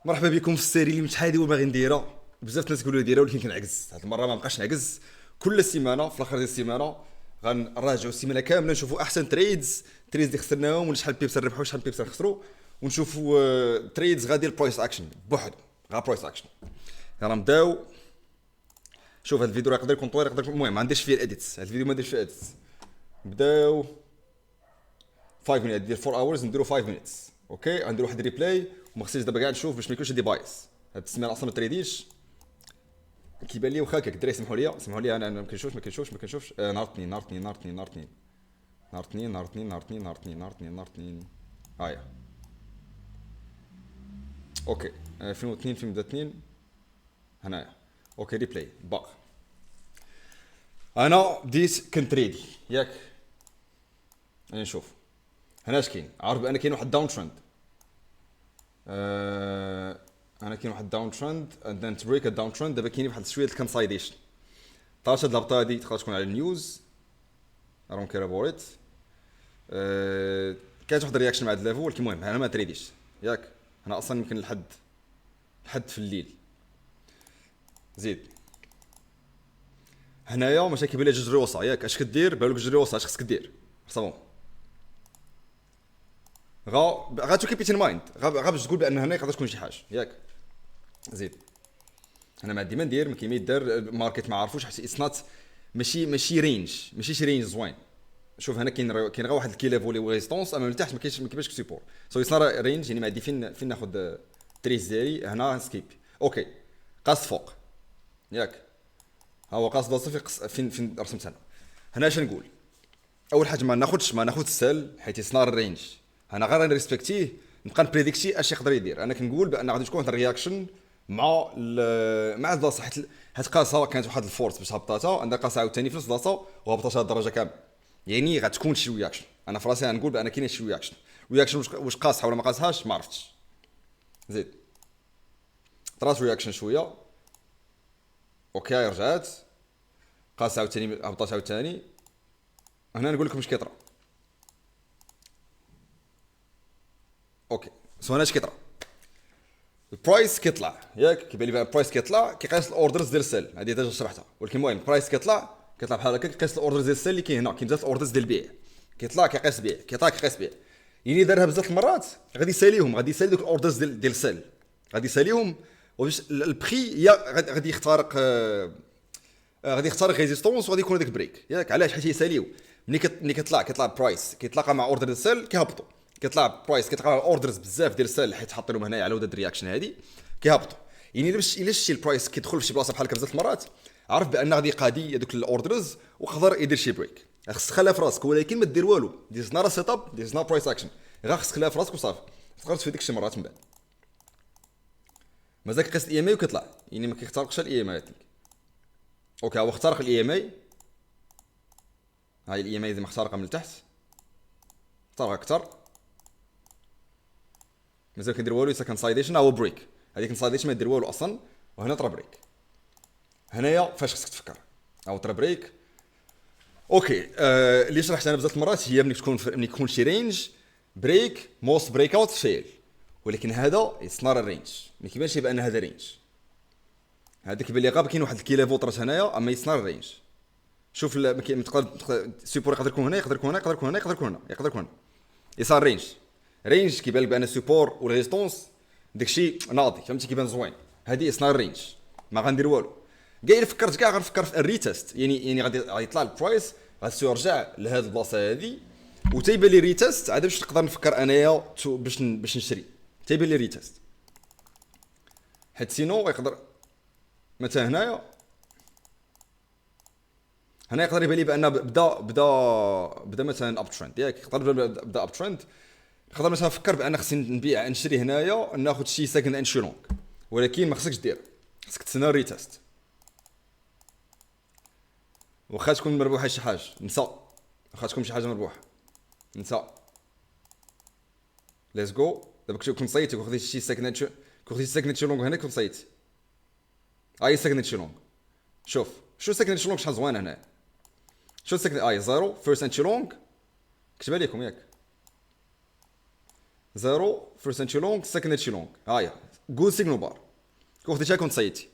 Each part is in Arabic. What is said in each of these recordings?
مرحبا بكم في السيري اللي متحادي وباغي نديرها. بزاف الناس يقولوا لي ديرها ولكن كنعكز. هاد المره ما بقاش نعكز. كل سيمانه في الاخر ديال السيمانه غنراجعوا السيمانه كامله، نشوفوا احسن تريدز اللي خسرناهم ولا شحال بيبس نربحوا شحال بيبس نخسروا، ونشوفوا تريدز غادي البرايس اكشن بوحدو. غا برايس اكشن. يلا نبداو. شوف هاد الفيديو راه يقدر يكون طويل، يقدر يكون المهم ما نديرش فيه الاديتس. هاد الفيديو ما نديرش فيه الاديتس. نبداو 5 مينيت ديال 4 اورز نديرو 5 مينيت. اوكي غنديرو واحد ريبلاي وما خصنيش دابا كاع نشوف باش ما يكونش دي بايس. هاد السيمانه اصلا ما تريديش. كيبان لي واخا هكاك الدراري سمحوا لي انا ما كنشوفش نهار اثنين نهار اثنين هايا. اوكي 2002 2002 هنايا. اوكي ريبلاي باق. انا بديت كنتريدي ياك. انا نشوف هنا اش كاين. عارف بان كاين واحد داون ترند. انا كاين واحد داون ترند اند ذن بريك الداون ترند. دابا كاين واحد شويه الكونسايديشن. طاش هاد الهبطه هادي تقدر تكون على النيوز. I don't care about it. كانت واحد الرياكشن مع هاد الليفل، ولكن المهم انا ما تريديش ياك. انا اصلا يمكن لحد في الليل. زيد هنايا ماشي كيبان لي جوج ريوسا ياك. اش كدير؟ بالك جوج ريوسا اش خصك دير؟ صافون غا تو كيب ات ان مايند. غا باش تقول بان هنا يقدر تكون شي حاجه ياك. زيد انا ما ديما ندير ما كيما يدار ماركت ما عارفوش حيت اتس نوت. ماشي رينج، ماشي شي رينج زوين. شوف هنا كاين غير واحد الكي ليفول و ريزيستونس، اما من تحت ما كيبانش سيبور. سو يصير رينج يعني ما عندي فين ناخذ تريس ديالي. هنا سكيب. اوكي قاص فوق ياك. ها هو قاص بلاصه فين رسمت هنا اش نقول. اول حاجه ما ناخذش السل حيت يصنع الرينج. انا غير نريسبكتيه نبقى نبريديكتي اش يقدر يدير. انا كنقول بان غادي تكون واحد الرياكشن مع البلاصه حيت قاسها كانت واحد الفورس باش هبطاتها عندها قاسها عاوتاني في نفس البلاصه وهبطات هاد الدرجه كامله. يعني غتكون شي رياكشن. انا في راسي غنقول بان كاين شي رياكشن واش قاسها ولا ما قاسهاش ما عرفتش. زيد طرات رياكشن شويه. اوكي رجعت قاسها عاوتاني هبطات عاوتاني. هنا نقول لكم اش كيطرا. اوكي سو هنا اش كيطرا. البرايس كيطلع ياك. كيبان لي البرايس كيطلع كيقيس الاوردرز ديال السيل. هذه ديجا شرحتها. ولكن المهم البرايس كيطلع بحال هكا كيقيس الاوردرز ديال السيل اللي كاين هنا. كاين بزاف الاوردرز ديال البيع كيطلع كيقيس بيع كيطلع كيقيس بيع. يعني دارها بزاف المرات غادي يساليهم. غادي يسالي دوك الاوردرز ديال السيل. غادي يساليهم واش البري يا غادي يخترق غادي يختار ريزيستونس وغادي يكون هذاك بريك ياك. علاش؟ حيت يساليو ملي كيطلع برايس كيتلاقى مع اوردر ديال السيل كيهبطوا. كيطلع برايس كيتلاقى مع اوردرز بزاف ديال السيل حيت حاط لهم هنايا على ود الرياكشن هادي كيهبطوا. يعني الا شتي البرايس كيدخل في شي بلاصه بحال هكا بزاف المرات عرف بان غادي يقادي هذوك الاوردرز ويقدر يدير شي بريك. خصك تخليها في راسك ولكن ما دير والو. ديز نارا سيت اب ديز نار برايس اكشن. غير خصك تخليها في راسك وصافي. تقدر تفيدك شي مرات من بعد. مازال كيقيس الاي ام اي وكيطلع يعني ما كيخترقش الاي ام اي. اوكي هو اخترق الاي ام اي. هاي الاي ام اي زي ما اخترقها من التحت اخترق اكثر. مازال كيدير والو. يسا كونسايديشن هو بريك. هذيك كونسايديشن ما دير والو اصلا. وهنا طرا بريك. هنايا فاش خصك تفكر او طرا بريك. اوكي اللي شرحت انا بزاف المرات هي ملي يكون شي رينج بريك موست بريك اوت فيل. ولكن هذا يصنع الرينج ما كيبانش بان هذا رينج. هذا كيبان لي غاب كاين واحد الكيلي فوترات هنايا اما يصنع الرينج. شوف ما تقدر سيبور يقدر يكون هنا يقدر يكون هنا يقدر يكون هنا يقدر يكون هنا يقدر يكون هنا. يصير رينج كيبان لك بان السيبور والريزيستونس داكشي ناضي فهمتي كيبان زوين. هذه يصنع الرينج ما غندير والو. كاع فكرت كاع غنفكر في الريتست. يعني غادي يطلع البرايس غادي يرجع لهاد البلاصه هذه وتيبان لي ريتست عاد باش نقدر نفكر انايا باش نشري. تيبان لي ريتست حيت سينو يقدر مثلا هنا يقدر يبان لي بان بدا مثلا اب ترند ياك. يقدر بدا اب ترند. نقدر مثلا نفكر بان خصني نبيع نشري هنايا ناخذ شي سكند اند شي لونغ. ولكن ما خصكش دير. خصك تسنى الريتست. واخا تكون مربوحه شي حاجه نسى. واخا تكون شي حاجه مربوحه نسى. ليتس جو. دابا كنت صيتي وخديت شي سكند شي لونغ هنا كنت صيتي. اي سكند شي لونغ. شوف شو سكند شي لونغ شحال زوين هنا. شو سكند اي زيرو فيرست اند شي لونغ كتبها لكم ياك. زيرو فيرست اند شي لونغ سكند شي لونغ. هايا جود سيجنال بار كون خديتها كنت صيدتي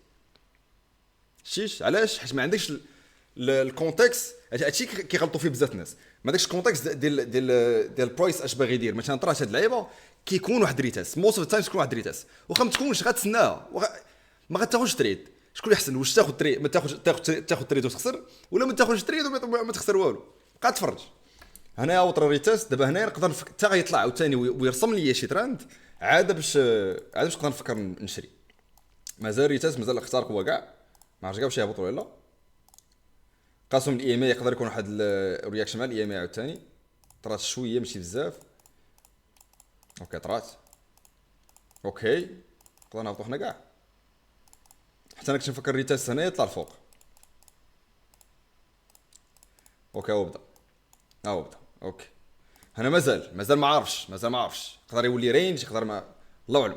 شتيش علاش حيت ما عندكش الكونتكست. هادشي كيغلطوا فيه بزاف الناس، ما داكش الكونتكست ديال البرايس اش باغي يدير. مثلا طرات هاد اللعيبه كيكون واحد ريتاس موست اوف تايم تكون واحد ريتاس، واخا ما تكونش غتسناها ما غتاخذش تريد. شكون اللي احسن؟ واش تاخذ تريد ما تاخذ تريد وتخسر، ولا ما تاخذش تريد وما تخسر والو؟ بقى تفرج. هنايا اوتر ريتاس دابا هنايا نقدر حتى غيطلع عاوتاني ويرسم لي شي ترند عاد باش نقدر نفكر نشري. مازال ريتاس مازال الاختراق هو كاع ما عرفتش كاع واش يهبط ولا لا. قاسم الاي ام اي يقدر يكون واحد الرياكشن مع الاي ام اي عاوتاني طرات شويه ماشي بزاف. اوكي طرات اوكي نقدر نهبطو حنا كاع. حتى انا كنت نفكر ريتاس هنا يطلع الفوق. اوكي هو بدا اوكي. هنا مازال ما عارفش يقدر يولي رينج يقدر ما الله اعلم.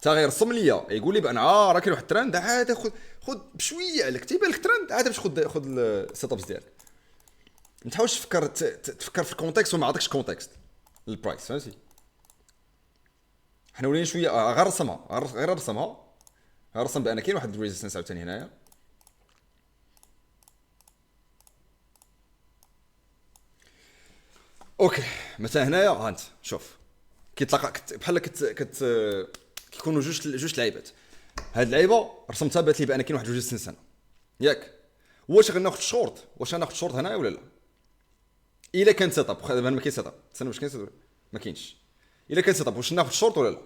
تا غير رسم ليا يقول لي بان راه كاين واحد الترند عاد خذ بشويه عليك تيبان لك ترند عاد باش خذ السيت ابس ديالك. ما تحاولش تفكر في الكونتكست وما عطاكش كونتكست للبرايس فهمتي. حنا ولينا شويه غير رسمها رسم بان كاين واحد الريزيستنس عاوتاني هنايا. اوكي مثلا هنايا انت شوف كيطلق بحال كيكونوا جوج لعيبات. هاد اللعيبه رسمتها بات لي بان كاين واحد الريزيستنس هنا ياك. واش غناخذ شورت؟ غناخذ شورت هنايا ولا لا؟ الا كان سيت اب دابا ما كاين سيت اب استنى واش كاين سيت اب ما كاينش. الا كان سيت اب واش ناخذ شورت ولا لا؟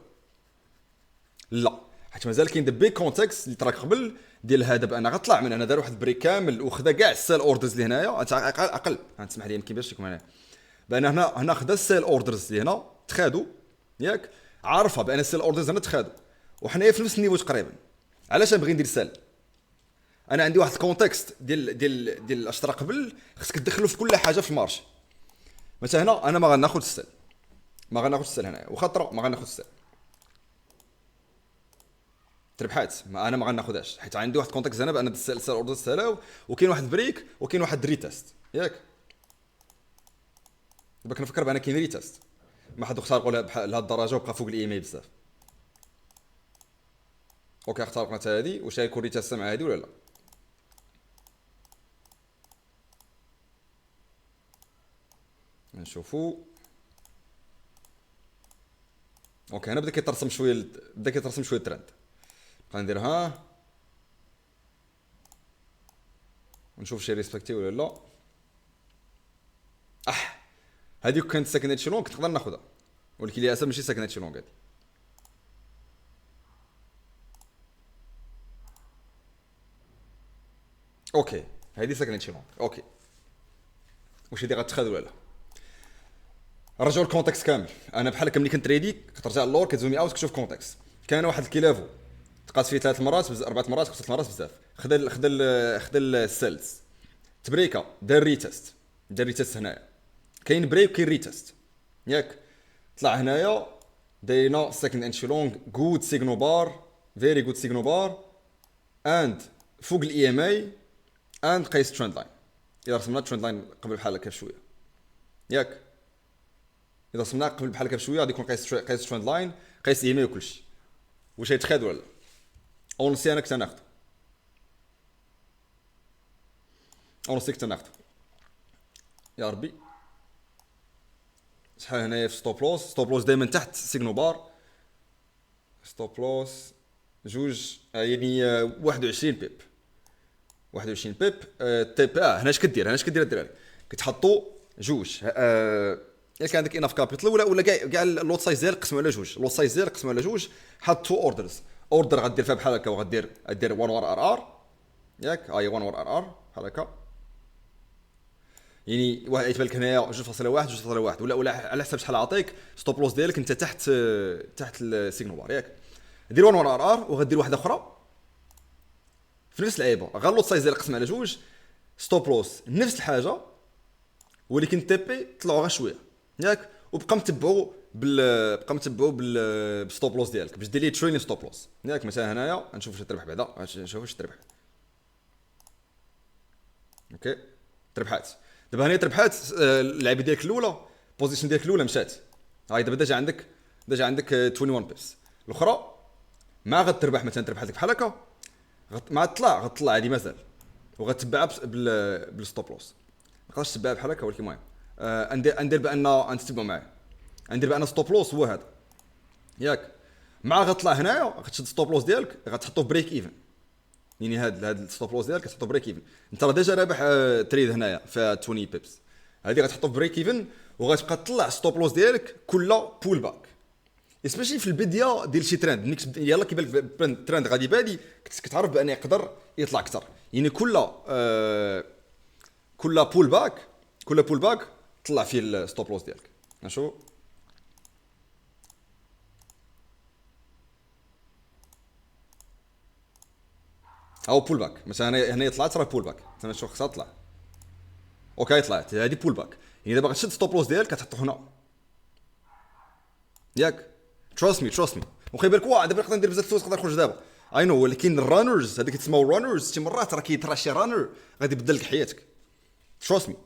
لا حيت مازال كاين دبي كونتكست اللي تراك قبل ديال هذا بان غطلع من انا دار واحد البريك كامل وخدا كاع السيل اوردرز اللي هنايا اقل غنسمح لي يمكن باش يكون هنا بان هنا خدا السيل اوردرز اللي هنا تخادو ياك. عارفه بان السيل اوردرز هنا تخادو وحنايا في نفس النيفو تقريبا. علاش نبغي ندير سيل؟ انا عندي واحد الكونتكست ديال اش طرا قبل خصك تدخلو في كل حاجه في المارشي. مثلا هنا انا ما غناخذ السيل هنايا وخاطر ما غناخذ السيل تربحات انا ما غناخذهاش حيت عندي واحد الكونتكست هنا بان السيل اوردر سالاو وكاين واحد بريك وكاين واحد ريتست ياك. دابا كنفكر بان كاين ريتست ما حد اخترقوا لهاد الدرجه وبقى فوق الاي ام اي بزاف. اوكي اخترقنا حتى هادي واش غيكون ريتست مع هادي ولا لا؟ نشوفوا. اوكي هنا بدا كيترسم شويه الترند. غنديرها ونشوف شي ريسبكتي ولا لا. هذيك كانت ساكنه شلون كنت نقدر ناخذها ولكن للاسف ماشي ساكنه شلون هادي. اوكي هذه ساكنه شلون اوكي. واش هادي غتخاد ولا لا؟ رجعوا الكونتكست كامل. انا بحال ملي كنتريدي كترجع اللور كتزومي اوت كتشوف كونتكست. كان واحد الكيلافو تقاس فيه 3 مرات 4 مرات 5 مرات بزاف. خدا السيلز تبريكا دار ريتست هنايا. كاين بريك كاين ريتست ياك. طلع هنايا داينا سكند انشلونغ جود سيجنال بار فيري جود سيجنال بار اند فوق الاي ام اي اند قيس ترند لاين. اذا رسمنا ترند لاين قبل بحال هكا بشويه ياك. اذا رسمنا قبل بحال هكا بشويه غادي يكون قيس ترند لاين قيس اي ام اي وكلشي. واش يتخاد ولا لا؟ اونسي انا كنت ناخذ يا ربي. شحال هنايا في ستوب لوس دائما تحت سيجنال بار. ستوب لوس جوج يعني 21 بيب تيب. هنا اش كدير الدراري كتحطوا جوج الا كان عندك اناف كابيتال ولا كاع اللوت سايز ديالك قسموا على جوج حط تو اوردر غدير فيها بحال هكا وغدير 1 ور ار ياك. 1 ور ار بحال هكا يعني واحد يتبان لك هنايا 2.1 ولا على حسب شحال عطيك ستوب لوس ديالك انت تحت السيجنال بار ياك. دير 1 ور ار وغدير واحده اخرى في نفس اللعيبه غير اللوت سايز ديالك قسم على جوج ستوب لوس نفس الحاجه ولكن تي بي طلعوا غير شويه ياك. وبقى متبعوا بالستوب لوس ديالك باش دير ليه ترينين ستوب لوس ياك. مثلا هنايا نشوف واش تربح بعدا نشوف واش تربح. اوكي تربحات دابا هنا تربحات. اللعبه ديالك الاولى بوزيشن ديالك الاولى مشات هاي دابا ديجا عندك 21 بيبس. الاخرى ما غتربح مثلا تربح لك بحال هكا، مع غتطلع هذه مازال، وغتبعها بالستوب لوس. ما تقدرش تبعها بحال هكا. ولكن المهم ندير بان نتبعوا معاه، ندير بان ستوب لوس هو هذا ياك. مع غتطلع هنايا غتشد ستوب لوس ديالك غتحطو في بريك ايفن، يعني هاد الستوب لوس ديالك كتحطو بريك ايفن. انت راه ديجا رابح تريد هنايا في 20 بيبس، هذه غتحطو في بريك ايفن وغتبقى تطلع ستوب لوس ديالك كل بول باك. اسبيشلي في البدايه ديال شي ترند، ملي يلاه كيبان لك ترند غادي بادي كتعرف بان يقدر يطلع اكثر. يعني كل بول باك طلع فيه الستوب لوس ديالك. نشوف او بول باك مثلا هنا طلعت راه بول باك، انا نشوف خصها تطلع. اوكي طلعت هذه بول باك، يعني دابا غتشد ستوب لوس ديالك كتحطو هنا ياك. تراست مي وخلي بالك واه دابا نقدر ندير بزاف الفلوس، نقدر نخرج دابا اي نو. ولكن الرانرز هذيك تسموا رانرز شي مرات راه كيطرا شي رانر غادي يبدل لك حياتك. تراست مي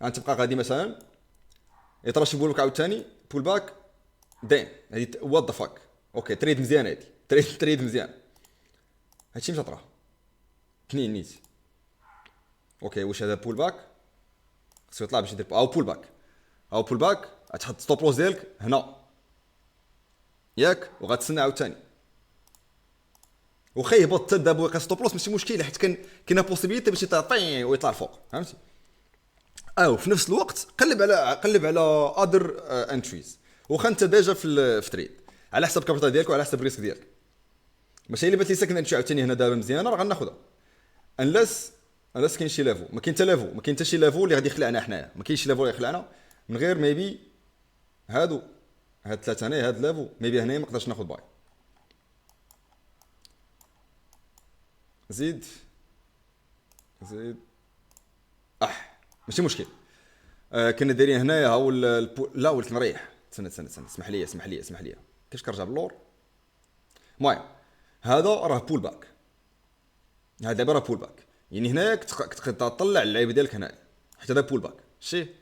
غتبقى غادي مثلا يطرا شي بول باك عاوتاني بول باك داين هذه وات ذا فاك. اوكي تريد مزيان، هذه تريد مزيان، هادشي مشى طرا اثنين نيت. اوكي واش هذا بول باك خصو يطلع باش يدير او بول باك غتحط ستوب لوس ديالك هنا ياك، وغتسنى عاوتاني وخا يهبط حتى دابا ويلقى ستوب لوس ماشي مشكل، حيت كاينه بوسيبيليتي باش يطيح ويطلع الفوق، فهمتي. او في نفس الوقت قلب على اذر انتريز، واخا انت ديجا في تريد على حسب الكابيتال ديالك وعلى حسب الريسك ديالك. ماشي الا بات لي ساكن انتري عاوتاني هنا دابا مزيانه راه غناخذها انلس كاين شي ليفو. ما كاين حتى شي ليفو اللي غادي يخلعنا حنايا، ما كاينش ليفو اللي يخلعنا من غير ميبي هاد ثلاثه هنا، هاد ليفو ميبي هنا ما نقدرش ناخذ باي. زيد ماشي مشكل. كنا دايرين هنايا هاو لا ولكن نريح. استنى اسمح لي كيفاش كنرجع باللور. المهم هذا راه بول باك، هذا دابا راه بول باك، يعني هنايا كتقدر تطلع اللعيبه ديالك هنايا حيت هذا بول باك. شتي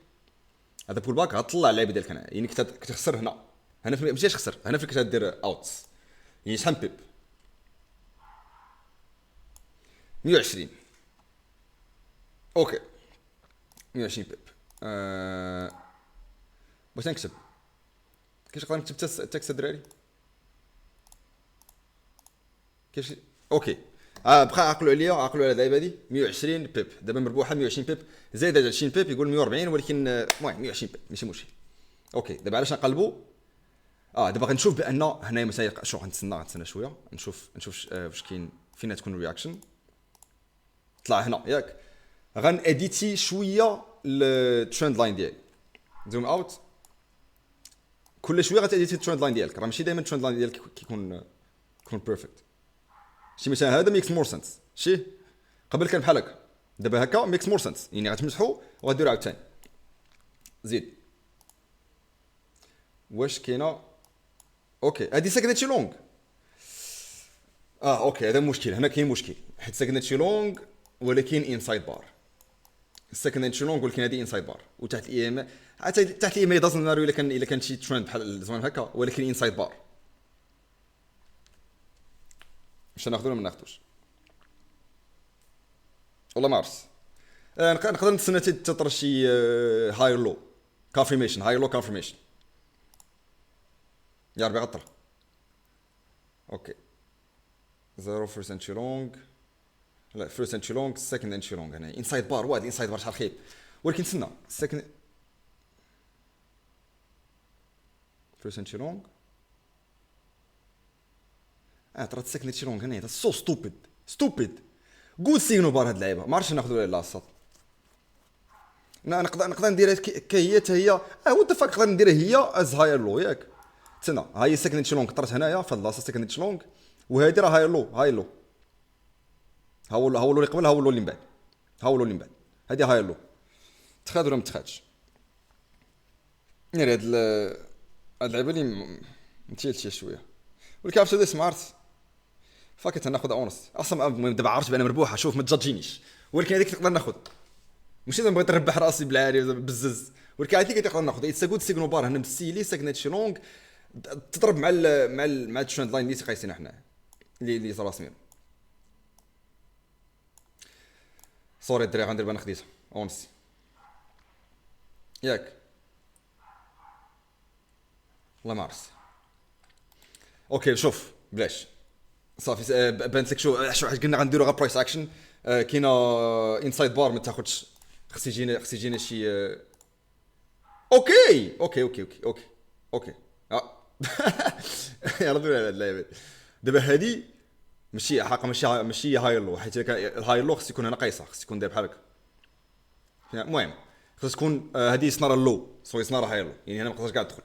هذا بول باك غتطلع اللعيبه ديالك هنايا، يعني كتخسر هنا ماشي تخسر هنا فين كتدير اوتس. يعني شحال بيب 120. اوكي 120 بيب. باش نكتب كيفاش نقدر نكتب تكست الدراري كيفاش. اوكي بقى عقلوا على اللعيبه هذه 120 بيب دابا مربوحه 120 بيب زائد 20 بيب يقول 140. ولكن المهم 120 بيب ماشي مشكل. اوكي دابا علاش نقلبوا دابا غنشوف بان هنايا مثلا شو غنتسنى شويه نشوف واش كاين فين تكون الرياكشن. طلع هنا ياك غن اديتي شويه الترند لاين ديالي زوم اوت كل شويه غتاديتي الترند لاين ديالك. راه ماشي دائما الترند لاين ديالك كيكون بيرفكت. شي مثلا هذا ميكس مور سنس. شي قبل كان بحال هكا، دابا هكا ميكس مور سنس، يعني غتمسحو وغديرو عاوتاني. زيد واش كاينه. اوكي هادي سكنتشي لونغ. اوكي هذا مشكل، هنا كاين مشكل حيت سكنتشي لونغ ولكن انسايد بار. السكندري لونغ ولكن هذه انسايد بار وتحت اي ام تحت اي ام دازنت ماري الا كان شي ترند بحال زمان هكا ولكن انسايد بار. واش ناخذ ولا ما ناخذوش والله ما عرفت. نقدر نتسنى تطرش شي هاير لو كونفيرميشن يا ربي غطر. اوكي 0 فيرست انتري لونغ لا فيرست انتري لونغ سكند انتري لونغ هنا انسايد بار. واد انسايد بار شحال خايب ولكن تسنى سكند فيرست انتري لونغ طرات سكند انتري لونغ هنا سو ستوبيد قول سيغنو بار هاد اللعيبه ما عرفتش ناخذ ولا لا الصاد. نقدر نديرها كهي حتى هي وات فاك نقدر نديرها هي از هاير لو ياك. تسنى هاي سكند انتري لونغ طرات هنايا في اللاصه سكند انتري لونغ وهادي راه هاير لو هاولو اللي قبل هاولو اللي من بعد هادي هاير لو تخاد ولا ما تخادش. يعني هاد اللعبه اللي متيلتي شويه ولكن عرفت هذا سمارت فاكت ناخذ اونست اصلا. المهم دابا عرفت بان مربوحه شوف ما تجاجينيش ولكن هذيك نقدر ناخذ ماشي زعما بغيت نربح راسي بالعالي بزز ولكن هذيك تقدر ناخذ. اتس غود سيغنو بار هنا مسيلي ساكنه شي لونغ تضرب مع الترند لاين اللي تقيسين حنا اللي صرا سمير. سوري الدراري غندير بان خديتها اونسي ياك. والله ما عرفت. اوكي شوف بلاش صافي بانت لك شو حاجه قلنا غنديرو غير برايس اكشن. كاينه انسايد بار ما تاخذش. خص يجينا شي اوكي اه يلا دوي على هاد اللعبه. دابا هادي ماشي حق ماشي هاي لو، حيت الهاي لو خص يكون هنا قيصر، خص يكون داير بحال هكا. المهم خص تكون هادي سناره لو سوي سناره هاي لو، يعني انا ما نقدرش كاع ندخل.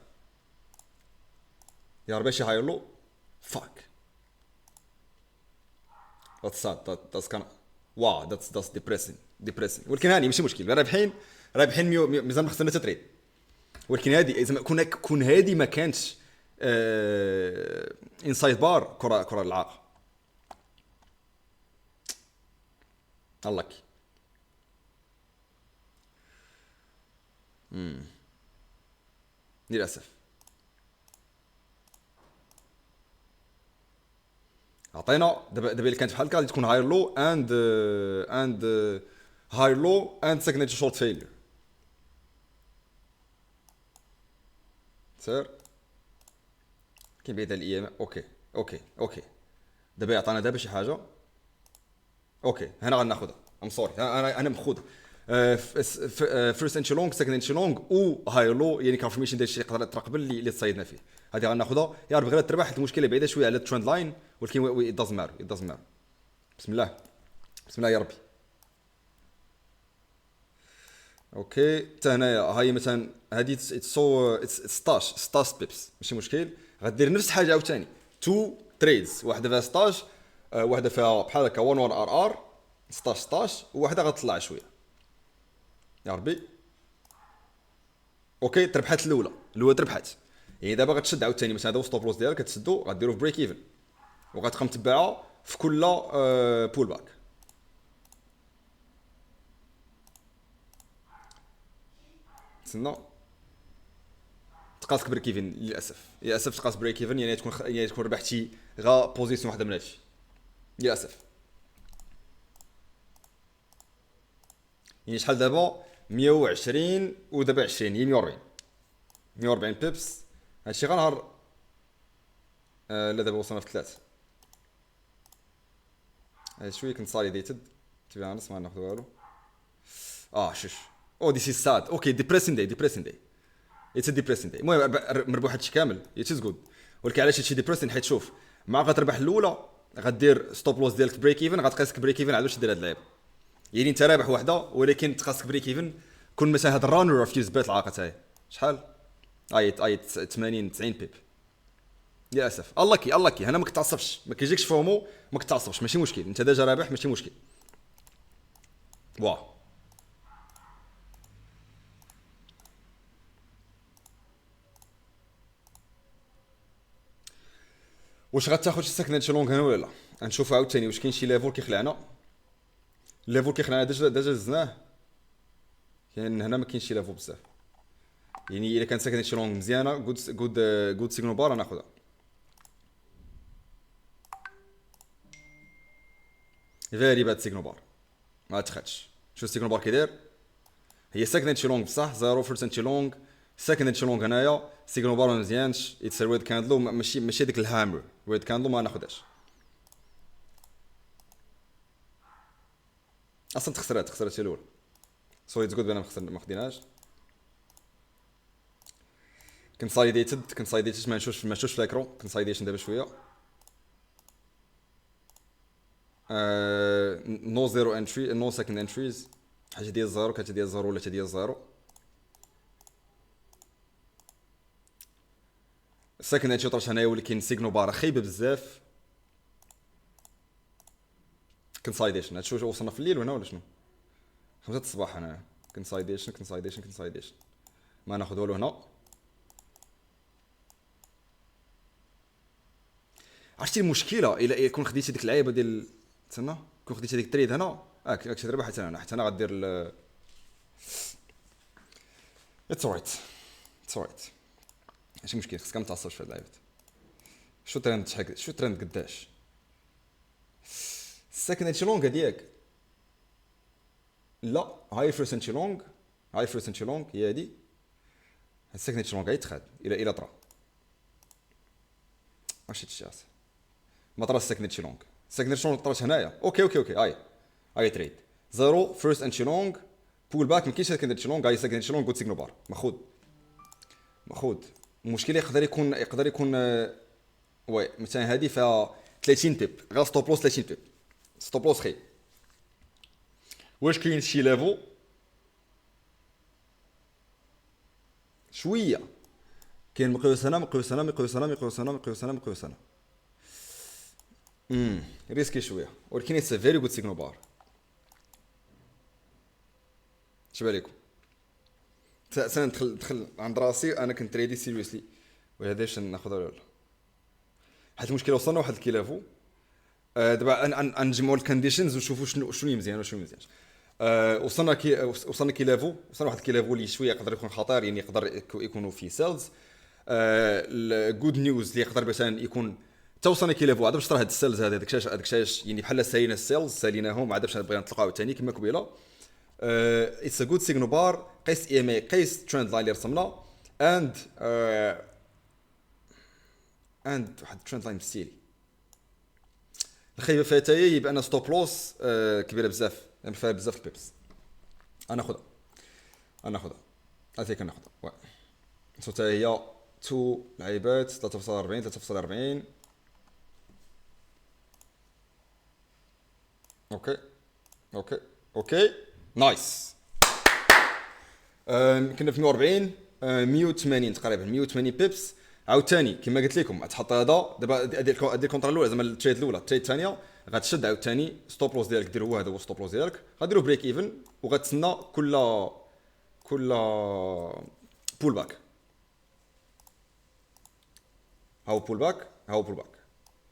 يا ربي شي هاي لو فاك. That's sad. That's kind of wow. That's depressing. ولكن هاني ماشي مشكل، رابحين مازال ما خسرنا تتريد. ولكن هادي اذا كون هادي ما كانتش انسايد بار كره العاق. الله للاسف. عطينا دابا اللي كانت بحال هكا غادي تكون هاير لو اند هاير لو اند سيجنتشر شورت فيلير. سير كاين بعيد الايام. اوكي دابا عطانا دابا شي حاجه. اوكي هنا غناخذها. ام سوري انا مخود. فيرست انشي لونغ سكند انشي لونغ و هاير لو، يعني كونفيرميشن ديال الشيء يقدر يترقبل اللي تصيدنا فيه. هذه غناخذها يا ربي غير تربح. المشكله بعيده شويه على الترند لاين، ولكن it doesn't matter. بسم الله يا ربي. اوكي حتى هنايا هاي مثلا هادي 16 بيبس ماشي مشكل. غدير نفس الحاجه عاوتاني تو تريدز، واحده فيها 16 واحده فيها بحال هكا 1 ار 16 وواحده غتطلع شويه يا ربي. اوكي تربحات الاولى تربحات. يعني دابا غتشد عاوتاني مثلا هذا ستوب لوس ديالك كتسدو غديرو في بريك ايفن، وغتبقى متبعها في كل بول باك. تسنى تقاسك بريك ايفن للاسف تقاس بريك ايفن، يعني تكون ربحتي غا بوزيسيون واحده من هادشي للاسف. يعني شحال دابا 120 ودابا 20 هي 140 بيبس. هادشي غير نهار لا دابا وصلنا في 3. هاد شويه كونسوليديتد تبان نص ما ناخذ والو. شوش ديس از ساد. اوكي ديبريسين داي اتس ديبريسين داي. المهم مربوح هادشي كامل اتس جود. ولكن علاش هادشي ديبريسين؟ حيت شوف مع غتربح الاولى غدير ستوب لوس ديالك بريك ايفن، غتقيسك بريك ايفن على واش دير هاد اللعيبه. يعني انت رابح وحده ولكن تقاسك بريك ايفن. كون مثلا هاد الرانر ريفيوز بيت العاقه تاعي شحال اي 80 90 بيب للاسف. الله هنا ما كتعصبش، ما كيجيكش فومو، ما كتعصبش ماشي مشكل. انت ديجا رابح ماشي مشكل. واه واش غتاخذ شي سكند لونغ هنا ولا لا؟ غنشوف عاوتاني واش كاين شي ليفل كيخلعنا. ديجا زدناه. كاين هنا ما كاينش شي ليفل بزاف. يعني الا كان سكند لونغ مزيانه جود سيغنال بار ناخذها. فيري باد سيغنال بار ما تخدش. شو سيغنال بار كيدير؟ هي سكند لونغ بصح 0% لونغ. سكند لونغ هنايا سيغنال بار مزيانش يتسر ويد كاندلو ماشي ديك الهامر ويد كاندلو ما ناخذهاش اصلا. تخسرات الاولى سو اتس جود بان ما خديناش. كونسايديتد ما نشوفش في الاكرون. كونسايديشن دابا شويه. نو زيرو انتري نو سكند انتريز. حاجه ديال الزيرو كانت ديال الزيرو ولا ديال الزيرو. سكند انتري طرش هنايا ولكن سيغنو بار خايبه بزاف. كونسايديشن هادشي وصلنا في الليل هنا ولا شنو؟ 5 الصباح هنا. كونسايديشن ما ناخذ والو هنا. عرفتي المشكله الا يكون خديتي ديك اللعيبه ديال تسنى كون خديتي ديك التريد هنا راك تربح حتى انا غدير اتس رايت ماشي مشكل. خصك ما تعصبش في هاد اللعيبات. شو ترند قداش السكند انشي لونغ هذيك، لا هاي فيرست انشي لونغ، هاي فيرست انشي لونغ هي هادي. السكند انشي لونغ غيتخاد الى طرا، ماشي تشاس ما طرا السكند انشي لونغ. السكند انشي لونغ طراش هنايا. اوكي هاي تريد زيرو فيرست انشي لونغ بول باك. ما كاينش سكند انشي لونغ. هاي سكند انشي لونغ جود سيغنو بار ماخود. المشكل يقدر يكون وي مثلا هادي فيها 30 بيب غير ستوب لوس 30 بيب ستوب لوس خي. واش كاين شي ليفل شويه كاين مقيوس هنا ريسكي شويه، ولكن اتس فيري جود سيغنال بار. شباليكم سنة دخل عند راسي انا كنت تريدي سيريوسلي وهذا واش ناخذها ولا لا. حيت المشكله وصلنا واحد الكيلافو. دابا نجمعوا الكونديشنز ونشوفوا شنو مزيان وشنو مزيانش. وصلنا كيلافو، وصلنا واحد الكيلافو اللي شويه يقدر يكون خطير، يعني يقدر يكونوا فيه سيلز. الجود نيوز اللي يقدر مثلا يكون توصلنا كيلافو عاد باش ترى هاد السيلز هذاك شاش يعني بحال سالينا السيلز ساليناهم عاد باش نبغي نطلقوا ثاني كما قبيله. اتس ا جود سيغنال بار. قيس اي ام اي، قيس ترند لاين اللي رسمنا اند واحد ترند لاين مستيلي. الخيبه فيها تاهي هي بان ستوب لوس كبيره بزاف، يعني فيها بزاف البيبس. انا ناخذها هذيك ناخذها واه. صوت هي تو لعيبات 3.40 اوكي نايس. كنا في 140 180 تقريبا 180 بيبس. عاوتاني كما قلت لكم تحط هذا دابا هذه الكونترا الاولى زعما التريد الاولى. التريد الثانيه غتشد عاوتاني ستوب لوس ديالك دير هو هذا هو ستوب لوس ديالك. غديروا بريك ايفن وغتسنى كل بول باك. هاو بول باك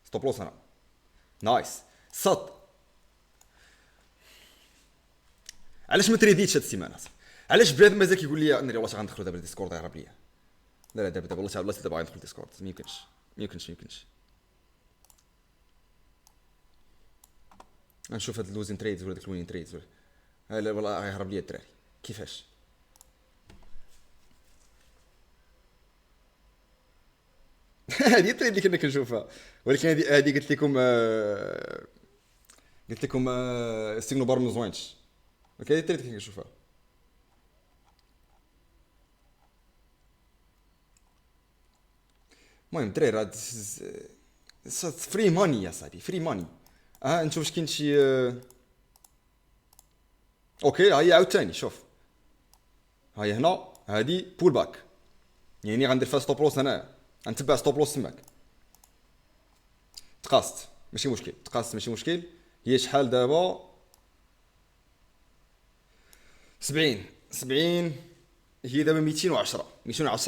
ستوب لوس هنا نايس صط. علاش ما تريديتش هاد السيمانات؟ علاش بنادم مازال كيقول لي انا والله غندخلوا دابا الديسكورد يهرب ليا؟ لا دابا والله دابا غندخل الديسكورد. ما يمكنش نشوف هاد اللوزين تريدز ولا داك الوين تريدز ولا لا والله غيهرب ليا الدراري. كيفاش هذه التريد اللي كنا كنشوفها، ولكن هذه قلت لكم ستيغنو بار ما زوينش. ولكن هذه التريد اللي كنشوفها. المهم الدراري راه فري ماني يا صاحبي فري ماني. نشوف واش كاين شي اوكي هاي عاوتاني شوف. هاي هنا هادي بول باك، يعني غندير فيها ستوب لوس هنا، غنتبع ستوب لوس تماك. تقاست ماشي مشكل. هي شحال دابا 70 هي دابا 210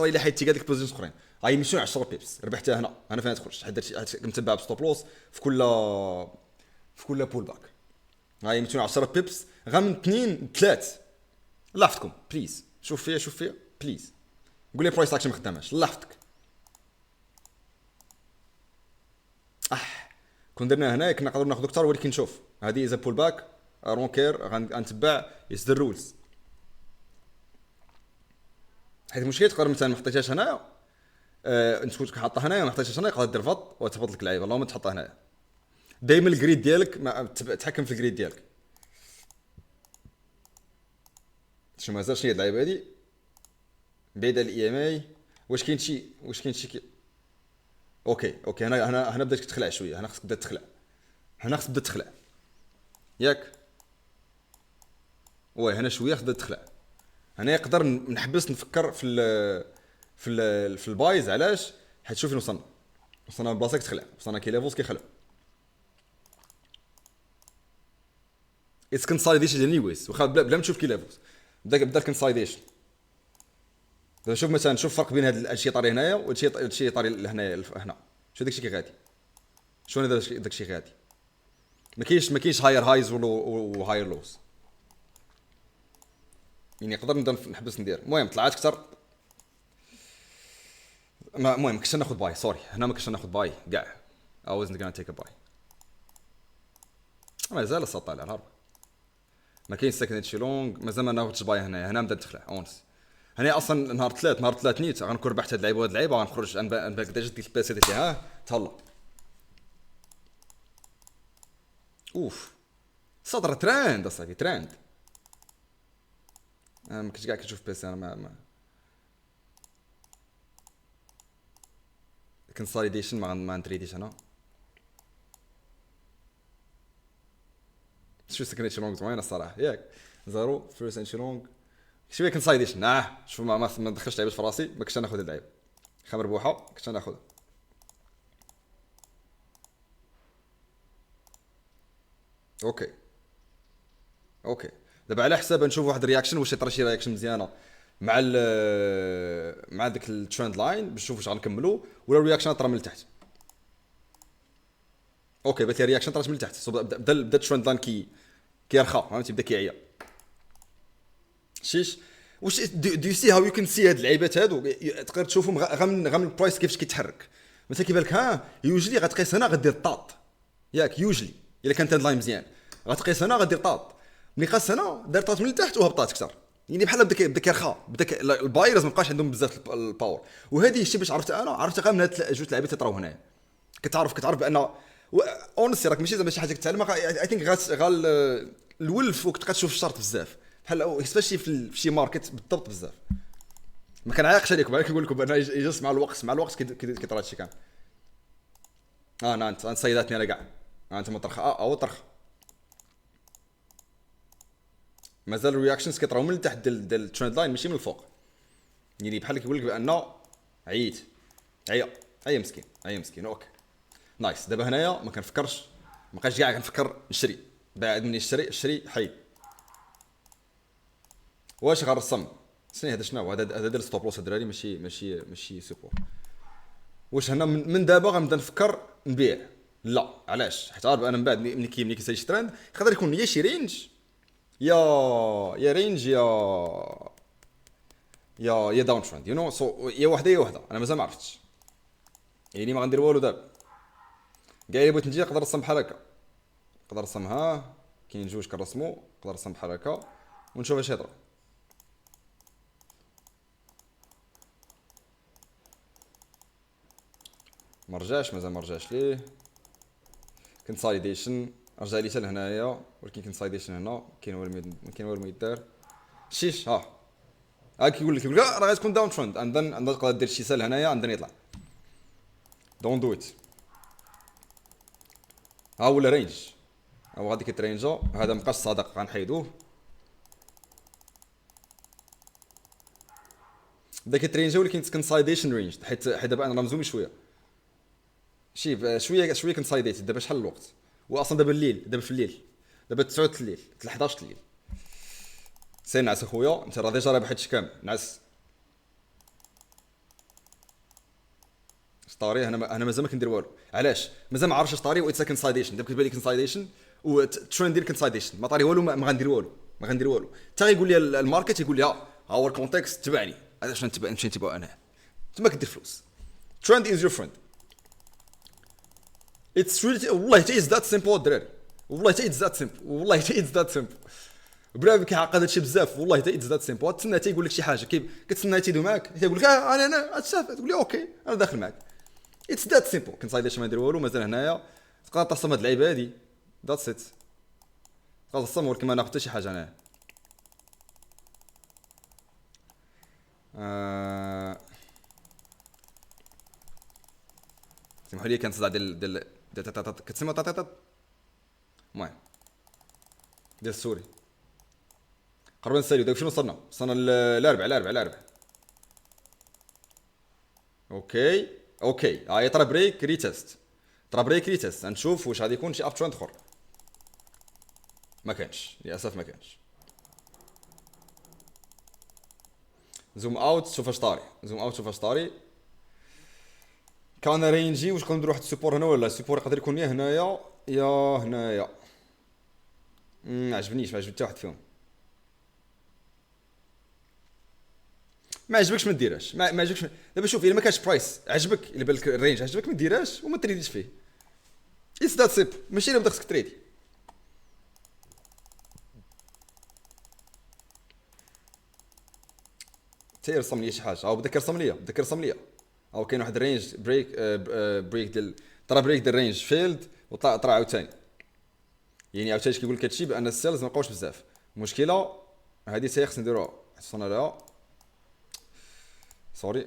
الا حيدتي كاع ديك البوزيشنز اخرين. هاي 210 بيبس ربحتها هنا. انا فين تخرج حيت متبع بستوب لوس في كل بول باك. هاي 210 بيبس غير من 2 ل 3. لافتكم بليز شوف فيها بليز. قول لي برايس اكشن ما خداماش لافتك. كون درنا هنا كنا نقدروا ناخذ اكثر، ولكن شوف هذه اذا بول باك رونكير غنتبع يس ذا رولز. حيت المشكل تقدر مثلا ما حطيتهاش هنايا انت كنت حاطها هنايا ما حطيتهاش هنايا يقدر دير فط وتهبط لك اللعيبه. اللهم تحطها هنايا دائما الجريد ديالك تحكم في الجريد ديالك. شو مازال شي اللعيبه هذه بعيد على الاي ام اي. واش كاين شي اوكي هنا بدات تخلع شويه. هنا خصك تبدا تخلع ياك. وي هنا شويه خصك تخلع. هنا يقدر نحبس نفكر في البايز. علاش؟ حيت شوف فين وصلنا بلاصه تخلع. وصلنا كي ليفلز كيخلع. اتس كونسوليديشن انيويز واخا بلا ما تشوف كي ليفلز بدا الكونسوليديشن. دابا شوف مثلا شوف الفرق بين هذا الشيء طاري هنايا والشيء طاري لهنايا هنا. شو داكشي كي غادي شنو داكشي غادي. ما كاينش هاير هايز وهاير لوز. يعني نقدر نبدا نحبس ندير. المهم طلعت اكثر. المهم كنت ناخذ باي سوري. هنا ما كنتش ناخذ باي كاع. I wasn't gonna take a buy. مازال السطال على الهرب. ما كاينش سكند شيلونغ مازال ما ناخذش باي هنا نبدا ندخله اونس. هنا اصلا نهار ثلاث نيت غنكون ربحت هاد اللعيبه وهاد اللعيبه غنخرج نبقى كدا جديت البيسي ديالي ها تهلا. اوف صدر ترند اصاحبي ترند. انا ما كنتش كاع كنشوف بيسي انا ما كونسوليديشن ما نتريديش انا. شو سكند شيلونغ زوينه الصراحه ياك زيرو فيرست شيلونغ شويه كونسايديشن شوف ما دخلش لعيبه في راسي ما كنتش ناخذ اللعيب خمر بوحه كنت ناخذها. اوكي اوكي دابا على حساب نشوف واحد الرياكشن واش يطرى شي رياكشن مزيانه مع مع ديك الترند لاين باش نشوف واش غنكملوا ولا الرياكشن طرا من التحت. اوكي بات لي رياكشن طرات من التحت بدا الترند لاين كيرخى فهمتي بدا كيعيا شيش واش دو سي هاو يو كان سي هاد اللعيبات هادو تقدر تشوفهم غير من البرايس كيفاش كيتحرك. مثلا كيبان لك يوجلي غتقيس هنا غدير طاط ياك يوجلي الا كانت هاد لاين مزيان غتقيس هنا غدير طاط ملي قاس هنا دار طاط من التحت وهبطات اكثر يعني بحال بدا كيرخى الباي لازم مابقاش عندهم بزاف الباور. وهذه الشيء باش عرفت غير من هاد جوج لعيبات اللي طراو هنايا كتعرف بان اونسي راك ماشي زعما شي حاجه كتعلمها اي ثينك غال الولف وقت تشوف الشرط بزاف بحال سبيشلي في شي ماركت بالضبط بزاف. ما كنعايقش عليكم انا كنقول لكم انا يجلس مع الوقت كيطرا هادشي كامل. انت صيداتني انا كاع انت مطرخه او طرخ مازال الرياكشنز كيطراو من تحت ديال الترند لاين ماشي من الفوق يعني بحال كيقول لك بان عييت عيا مسكين اوكي نايس. دابا هنايا ما كنفكرش ما بقاش كاع كنفكر نشري بعد مني الشري حيد واش غنرسم سني هذا شنو هذا ديال ستوب لوس الدراري ماشي سوبور. واش هنا من دابا غنبدا نفكر نبيع لا علاش حيت عارف انا من بعد ملي كيسالي شي ترند يقدر يكون يا شي رينج يا رينج يا داون ترند يو نو سو يا وحده انا مازال ما عرفتش يعني ما غندير والو دابا كاع اللي بغيت نجي نقدر نرسم بحال هكا نقدر نرسم كاين جوج كنرسمو نقدر نرسم بحال هكا ونشوف اش يطرا. مازال مرجعش ليه كونسوليديشن رجع لي حتى لهنايا ولكن كونسوليديشن هنا كاين والو ما يدار شيش كيقول لك راه غتكون داون ترند عندنا تقدر دير شي سال هنايا عندنا يطلع دون دو ات ولا رينج غادي كيترينجا هذا مابقاش صادق غنحيدوه بدا كيترينجا ولكن كونسوليديشن رينج حيت دابا انا مزومي شويه شويه كنسايديت دابا شحال الوقت واصلا دابا الليل دابا في الليل دابا 9 الليل 11 الليل سير نعس اخويا انت راه ديجا رابح هادشي كامل نعس ستاري انا مازال ما كندير والو علاش مازال ما عرفتش ستاري ويتس كونسايديشن دابا كتبان لي كونسايديشن وترند ديال كونسايديشن ما طاري والو ما غندير والو حتى غيقول لي الماركت يقول لي ها هو الكونتكست تبعني علاش نمشي نتبع انا تما كدير فلوس ترند از يور فريند اتس ريلي والله حتى از ذات سيمبل الدراري والله حتى اتس ذات سيمبل بلا كيعقد هادشي بزاف والله حتى اتس ذات سيمبل تسنى تيقول لك شي حاجه كتسنى تيدو معاك تيقول لك انا اتسافر تقول لي اوكي انا داخل معاك اتس ذات سيمبل كنصايدش ما ندير والو مازال هنايا تقدر تصم هاد اللعيبه هادي ذاتس ات تقدر تصم ولكن ما ناخذ حتى شي حاجه انايا سمحوا لي كنصدع ديال كتسمع المهم ديال السوري قربنا نساليو داك شنو وصلنا الاربع اوكي طرا بريك ريتيست نشوف واش غادي يكون شي اب ترند اخر ما كانش للاسف ما كانش زوم اوت شوف اش طاري كان رينجي واش نقدر ندير واحد السيبور هنا ولا السيبور يقدر يكون يا هنايا يا هنايا ما عجبني حتى واحد فيهم ما عجبكش ما ديرهاش ما عجبكش دابا شوف الا ما كانش برايس عجبك الا بالك الرينج عجبك ما ديرهاش وما تريديش فيه اتس ذات سيب ماشي الا بدك تريدي يرسم لي شي حاجه، او بدا يرسم لي او كاين واحد الرينج بريك بريك ديال طرا بريك ديال الرينج فيلد وطرا عاوتاني. يعني عاوتاني كيقول لك هادشي بان السيلز ما بقاوش بزاف. المشكله هادي حتى خصنا نديروها، وصلنا لها سوري،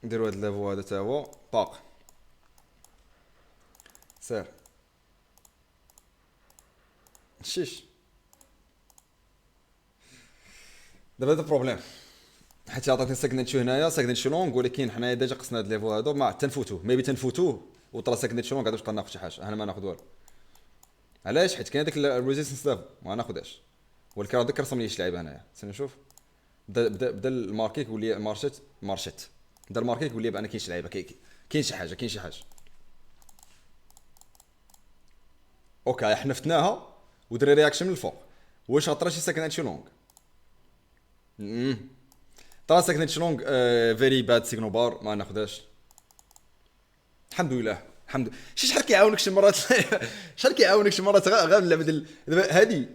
نديرو هاد الليفو هذا تا هو باق سير شيش. دابا هذا بروبليم، حيت عطاتني ساكنيتشو هنايا ساكنيتشو لونغ، ولكن حنايا ديجا خصنا هاد الليفو هادو ما تنفوتوه، ميبي تنفوتوه وطرا ساكنيتشو لونغ. عاد باش ناخذ شي حاجه، انا ما ناخذ والو. علاش؟ حيت كاين داك الريزيستنس ليفل ما ناخذهاش. ولكن راه داك رسم لي شي لعيبه هنايا، استنى نشوف. بدا الماركي يقول لي مارشيت بدا الماركي يقول لي بان كاين شي لعيبه، كاين شي حاجه. اوكي حنفتناها ودري رياكشن من الفوق. واش غطرا شي ساكنيتشو لونغ؟ طرا ساكنيتشو لونغ فيري باد سيغنو بار ما ناخذهاش. الحمد لله شحال كيعاونك شي مرات شحال كيعاونك شي مرات غير اللعبه ديال دابا هادي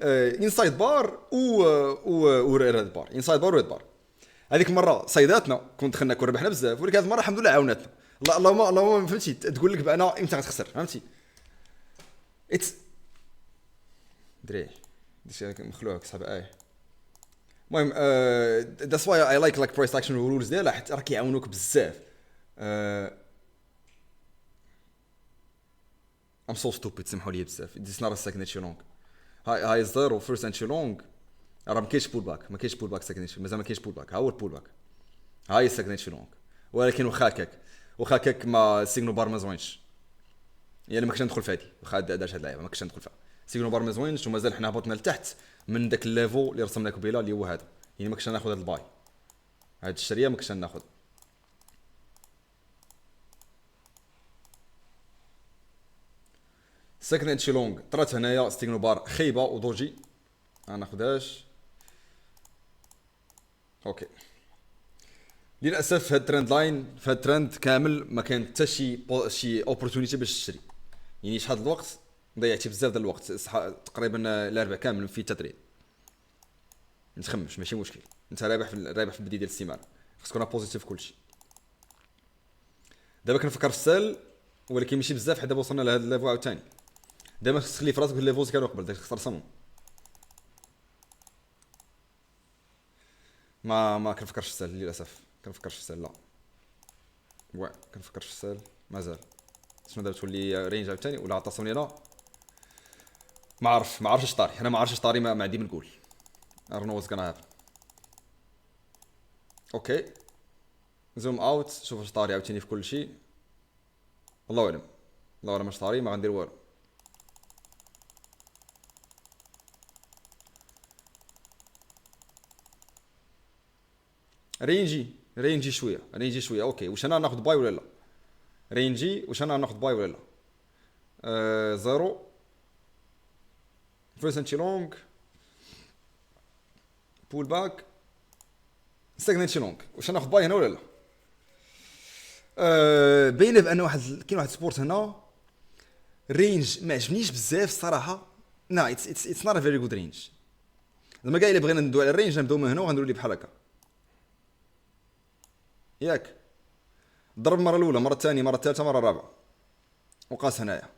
انسايد بار و ريد بار، انسايد بار وريد بار. هذيك المره صيداتنا كون دخلنا كون ربحنا بزاف، ولكن هذه المره الحمد لله عاوناتنا. اللهم فهمتي تقول لك بان امتى غتخسر، فهمتي اتس دري داكشي مخلوع صاحب المهم ذاتس واي اي لايك برايس اكشن رولز ديالها، حيت راه كيعاونوك بزاف. ام سو ستوبيد سمحوا لي بزاف. ديس نار ساكنيتشي لونغ هاي زيرو فيرست انشي لونغ، راه ما كاينش بول باك ساكنيتشي، مازال ما كاينش بول باك. ها هو البول باك، هاي ساكنيتشي لونغ. ولكن واخا هكاك ما سيغنو بار ما زوينش، يعني ما كنتش ندخل في هادي. واخا دارت هاد اللعيبه ما كنتش ندخل فيها. سيغنو بار ما زوينش ومازال حنا هبطنا لتحت من داك الليفو اللي رسمنا قبيله اللي هو هذا. يعني ما كنتش ناخذ هاد الباي، هاد الشريه ما كنتش ناخذ. ساكن انشي لونغ طرات هنايا ستيغنو بار خيبه ودوجي ما ناخذهاش. اوكي للاسف هاد الترند لاين في هاد الترند كامل ما كان حتى شي اوبورتونيتي باش تشري. يعني شحال الوقت ضيعتي بزاف ديال الوقت، تقريبا الاربع كامل في التدريب. ما تخممش ماشي مشكل، انت رابح في البدايه ديال السيمانه، خصك تكون بوزيتيف في كلشي. دابا كنفكر في السال، ولكن ماشي بزاف حيت دابا وصلنا لهاد الليفو عاوتاني. دابا خصك تخلي في راسك الليفوز كانوا قبل داك خسر صمم. ما كنفكرش في السال للاسف، كنفكرش في السال لا كنفكرش في السال مازال. شنو دابا تولي رينج عاوتاني ولا عطاسوني انا ما عرفش اش طاري. انا ما عرفتش اش طاري، ما عندي من نقول. I don't know what's gonna happen. اوكي زوم اوت شوف اش طاري عاوتاني في كل شيء. الله اعلم اش طاري، ما غندير والو. رينجي شويه اوكي. واش انا ناخذ باي ولا لا؟ رينجي واش انا ناخذ باي ولا لا؟ زيرو فيرسنتي لونغ بول باك ستاغنيتشي لونغ. واش ناخذ باي هنا ولا لا؟ باينه بان كاين واحد سبورت هنا رينج ما عجبنيش بزاف الصراحه. لا اتس نوت ا فيري جود رينج. زعما كاع الا بغينا ندوي على الرينج نبداو من هنا وغنديروا لي بحال هكا ياك. ضرب المره الاولى، مره الثانيه، مره الثالثه، مره الرابعه وقاس هنايا.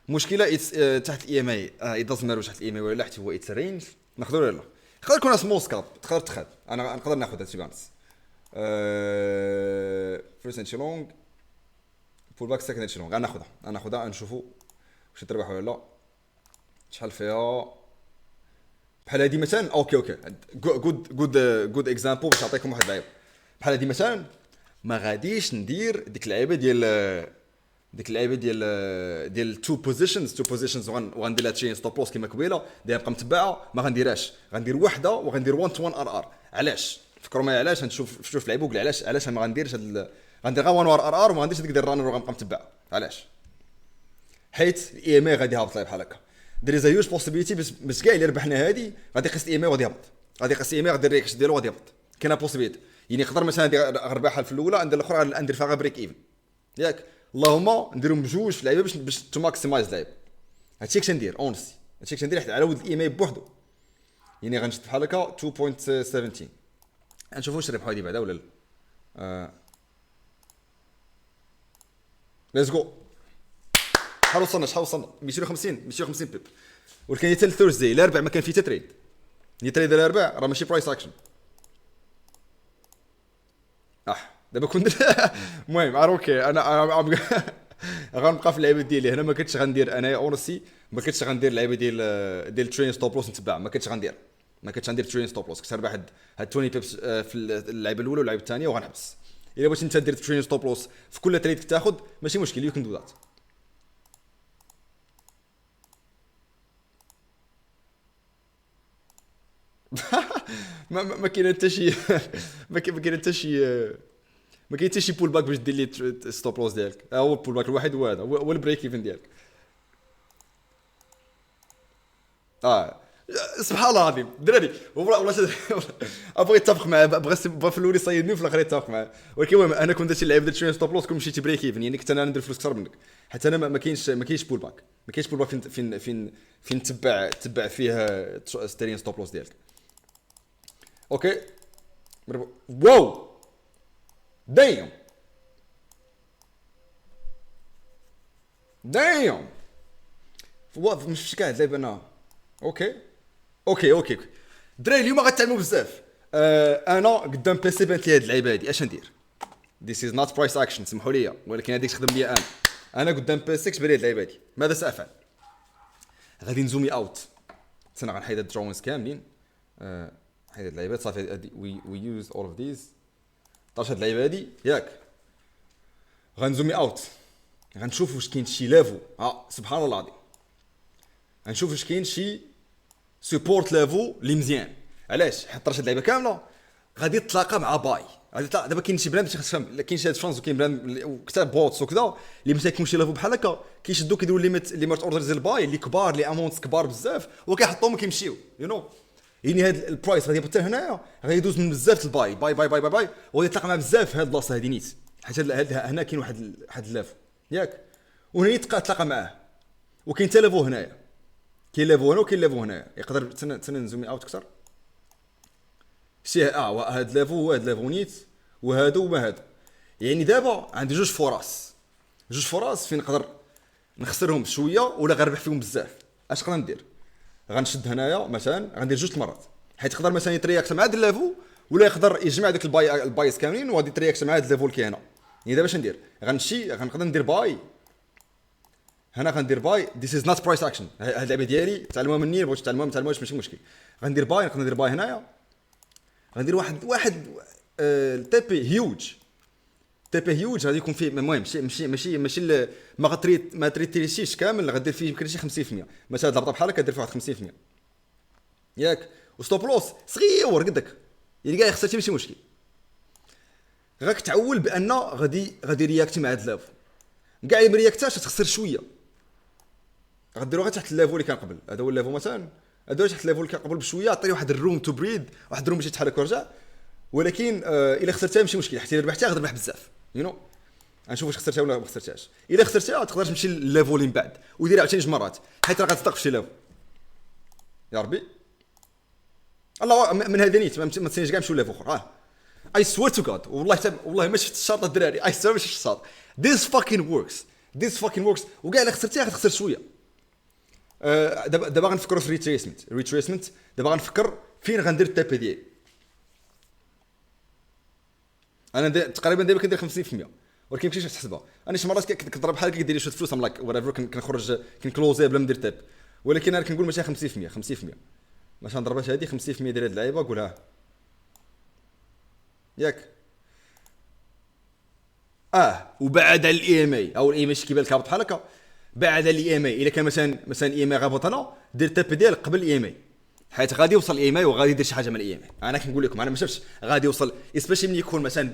مشكله تحت الاي ام اي اذا مالو تحت الاي ام اي ولا حتى هو اتس رينج ناخذو ولا لا؟ يقدر يكون سمول سكاب تقدر تخاد. انا نقدر ناخذ هادشي بانس. فيرست انشي لونغ بول باك سكند انشي لونغ غناخذها نشوفوا واش تربح ولا لا. شحال فيها بحال هادي مثلا. اوكي جود اكزامبل باش نعطيكم واحد اللعيبه بحال هادي مثلا. ما غاديش ندير ديك اللعيبه ديال تو بوزيشنز وغندير هاد الشيء ستوب لوس كيما قبيله داير نبقى متبعه. ما غنديرهاش، غندير وحده وغندير 1 تو 1 ار. علاش فكروا معايا؟ علاش نشوف اللعيبه وقول علاش ما غنديرش غندير غير 1 ار وما غنديرش ديك ديال الرانر وغنبقى متبع. علاش؟ حيت الاي ام اي غادي هابط بحال هكا. دير زي هيوج بوسيبيليتي باش كاع اللي ربحنا هادي غادي يقيس الاي ام اي وغادي يهبط. غادي يقيس الاي ام اي غادي الريكش ديالو غادي يهبط. كاينه بوسيبيليتي. يعني نقدر مثلا نربحها في الاولى ندير الاخرى ندير فيها بريك ايفن ياك. اللهم نديرهم بجوج في اللعيبه باش تو ماكسيمايز اللعيبه. هادشي كنت ندير اونستي، هادشي كنت ندير حتى على ود الاي ام اي بوحدو. يعني غنشد بحال هكا 2.17 نشوفوا واش ربحوا هذه بعدا ولا لا. ليتس جو. شحال وصلنا 250 بيب. ولكن حتى الثورزداي الاربع ما كان فيه تريد. تريد الاربع راه ماشي برايس اكشن. دابا كنت المهم اوكي انا غنبقى في اللعيبه ديالي هنا. ما كنتش غندير انا اونسي، ما كنتش غندير اللعيبه ديال ترين ستوب لوس نتبع. ما كنتش غندير ترين ستوب لوس. كنت غنربح هاد 20 بيبس في اللعيبه الاولى واللعيبه الثانيه وغنحبس. الا بغيتي انت دير ترين ستوب لوس في كل تريد كتاخذ ماشي مشكل، يو كان دو ذات. ما كاين حتى شي ما كاين حتى شي ما كاين حتى شي بول باك باش دير لي ستوب لوس ديالك. هو البول باك الوحيد هو هذا، هو البريك ايفن ديالك. سبحان الله العظيم دراري. والله ابغي اتفق معاه، بغى في الاول يصيدني وفي الاخر يتفق معاه. ولكن المهم انا كنت درتي اللعيبه درت شويه ستوب لوس كون مشيتي بريك ايفن، يعني كنت انا ندير فلوس اكثر منك. حتى انا ما كاينش بول باك. ما كاينش بول باك فين تبع فيه ستيرين ستوب لوس ديالك. اوكي واو دايم مش كاع اللعيبه انا. اوكي دراري اليوم غتعلموا بزاف. انا قدام بيسي بانت لي هاد اللعيبه هادي اش ندير. This is not price action سمحوا لي، ولكن هذيك تخدم لي انا قدام بيسي كتبان لي هاد اللعيبه هادي. ماذا سافعل؟ غادي نزومي اوت. انا غنحيد هاد الدرونز كاملين. حيد هاد اللعيبات صافي. هادي وي يوز اول اوف ذيز. طاش هاد اللعيبه هادي ياك. غنزومي اوت، غنشوف واش كاين شي لافو. سبحان الله العظيم. غنشوف واش كاين شي سبورت لافو اللي مزيان. علاش حط هاد اللعيبه كامله غادي تتلاقى مع باي. غادي دابا كاين شي براند باش تفهم، كاين شي هاد فرانس وكاين براند وكتاب بوتس وكذا اللي متى يكون شي لافو بحال هكا كيشدو كيديروا ليميت اوردرز ديال الباي اللي كبار، اللي امونتس كبار بزاف وكيحطوهم وكيمشيو يعني هاد البرايس غادي يبطل هنايا، غادي يدوز من بزاف الباي باي باي باي باي باي وغادي يتلاقى مع بزاف في هاد البلاصه هادي نيت. حيت هنا كاين واحد اللافو ياك، وهنا يتلاقى معاه. وكاين حتى لافو هنايا، كاين لافو هنا وكاين لافو هنايا. يقدر تسنى نزومي اوت اكثر شي. هاد لافو هو هاد لافو نيت، وهادو وما هادو. يعني دابا عندي جوج فرص فين نقدر نخسرهم شويه ولا غنربح فيهم بزاف. اش نقدر ندير؟ غنشد هنايا مثلا غندير جوج المرات، حيت يقدر مثلا يترياكت مع هاد اللافو ولا يقدر يجمع داك البايس كاملين وغادي يترياكت مع هاد اللافو اللي كاين هنا. يعني دابا اش ندير؟ غنقدر ندير باي هنا. غندير باي ذيس از نوت برايس اكشن. هاد اللعبه ديالي تعلموها مني، بغيتو تعلموها ما تعلموهاش ماشي مشكل. غندير باي، نقدر ندير باي هنايا. غندير واحد تيبي هيوج غادي يكون فيه المهم ماشي ما تريتيشيش كامل. غدير فيه يمكن شي 50%. مثلا هاد الهبطه بحال هكا دير فيه واحد 50% ياك. وستوب لوس صغير قدك يعني كاع خسرتي ماشي مشكل. غاك تعول بان غادي رياكتي مع هاد اللافو. كاع اللي مرياكتاش تخسر شويه. غديروا غير تحت الليفل اللي كان قبل. هذا هو الليفل مثلا، هذا تحت الليفل اللي كان قبل بشويه. عطيه واحد الروم تو بريد، واحد الروم باش يتحرك ويرجع. ولكن الا خسرتها ماشي مشكل، حتى الا ربحتها غتربح بزاف غنشوف واش خسرتها ولا ما خسرتهاش. الا خسرتها تقدر تمشي للليفل اللي من بعد وديرها عاوتاني جوج مرات حيت راه غتصدق في شي ليفل. يا ربي الله من هذا نيت ما تسينيش كاع نمشيو ليفل اخر. اي سوير تو جاد والله ما شفت الشرط الدراري. اي سوير ما شفتش الشرط. This fucking works. وكاع الا خسرتيها غتخسر شويه. دابا غنفكروا في ريتريسمنت. دابا غنفكر فين غندير التابي ديالي. انا تقريبا دابا كندير 50%، ولكن ماشي تحسبها. انا شي مرات كنضرب بحال هكا كدير شويه فلوس ام لايك وات كنخرج كنكلوزي بلا ما ندير تاب. ولكن انا كنقول ماشي 50% مثلا ضربات هذه 50% ديال هاد اللعيبه قولها ياك. وبعد على الاي ام اي او الاي ام اي كيبان لك هابط بحال هكا. بعد الاي ام اي الا كان مثلا الاي ام اي غابط هنا دير التاب ديالك قبل الاي ام اي، حيت غادي يوصل الاي ام اي وغادي يدير شي حاجه من الاي ام اي. انا كنقول لكم انا ما شفتش غادي يوصل اسبيشلي ملي يكون مثلا